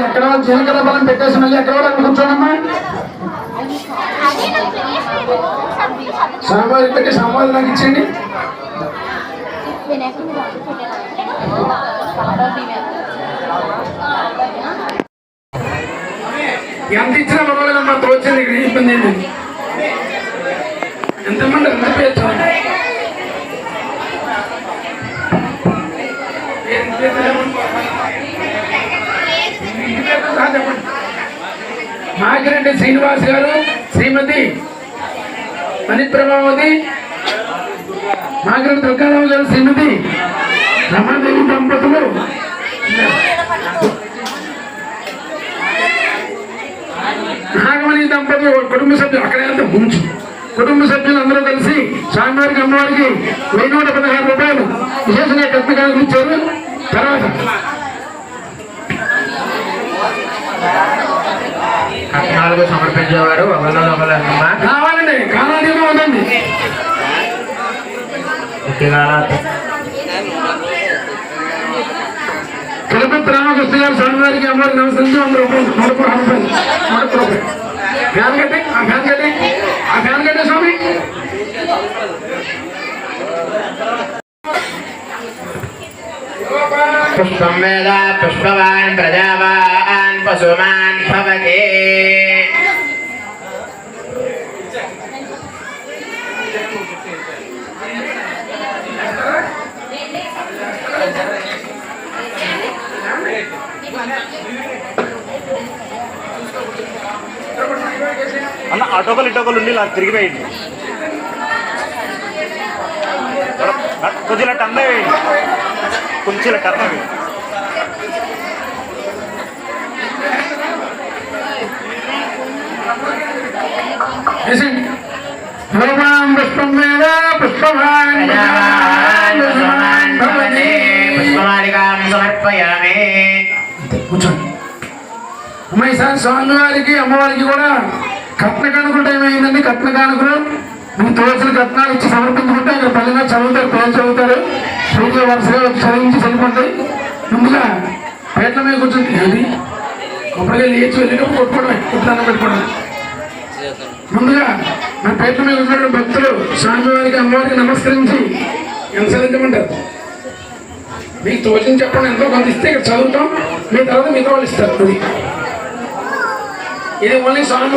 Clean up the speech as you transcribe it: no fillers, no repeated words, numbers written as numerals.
ఎక్కడ జీలకర్ర బలం పెట్టేసి మళ్ళీ ఎక్కడ అక్కడ కూర్చోనమ్మా. సాంబార్ పెట్టి సాంబార్ నాకు ఇచ్చేయండి. ఎంత ఇచ్చినా పర్వాలేదమ్మా, తోచింది ఇక్కడ ఇబ్బంది ఏంటి. ఎంత ఇమ్మంటే ఎంత పేర్చాలి. మాకిరెడ్డి శ్రీనివాస్ గారు, శ్రీమతి మణిప్రభావతి, మాకిరెడ్డి దుర్గారావు గారు, శ్రీమతి రమాదేవి దంపతులు, నాగమణి దంపతులు కుటుంబ సభ్యులు, అక్కడే ముంచు కుటుంబ సభ్యులు అందరూ కలిసి స్వామివారికి అమ్మవారికి 116 రూపాయలు విశేషంగా కట్నకాలకు ఇచ్చారు. తర్వాత కట్నాలకు సమర్పించేవారు కావాలండి, కాలాదీపం ఉందండి. తిరుపతి రామకృష్ణ గారు స్వామివారికి అమ్మవారికి నమస్కరించి 100 రూపాయలు, 100 రూపాయలు. ఫ్యాన్ కట్టే, ఆ ఫ్యాన్ కట్టే, ఆ ఫ్యాన్ కట్టే స్వామి. పుష్పం వేద పుష్పవాన్ ప్రజావాన్ పశుమాన్ భవతి. అన్న అటోకలు ఇటోకలు ఉండి ఇలా తిరిగిపోయింది. కొద్దిగా టన్న వేయండి, కొంచెం టన్న వేయండి. పుష్పం మీద పుష్పవాన్ పుష్పమాలికాం సమర్పయామి. ఈసారి స్వామివారికి అమ్మవారికి కూడా కట్న కానుకల టైం అయిందండి. కట్న కానుకలు మీకు తోచిన కట్నాలు ఇచ్చి సమర్పించుకుంటే ఇక్కడ పల్లెగా చదువుతారు, పేరు చదువుతారు. పూజ వరుసగా చదివించి చనిపోతాయి. ముందుగా పేట్ల మీద కూర్చొని అది కొబ్బరిగా లేచి వెళ్ళేటప్పుడు కొట్టుకోవడమే, కుట్టాన్ని పెట్టుకోవడమే. ముందుగా మన పేట్ల మీద ఉన్న భక్తులు స్వామివారికి అమ్మవారికి నమస్కరించి ఎంత చదివించమంటారు. మీకు తోచిన చెప్పండి, ఎంతో కొంత ఇస్తే ఇక్కడ చదువుతాం, మీ తర్వాత మిగతా వాళ్ళు ఇస్తారు. అది ఇది ఓన్లీ స్వామి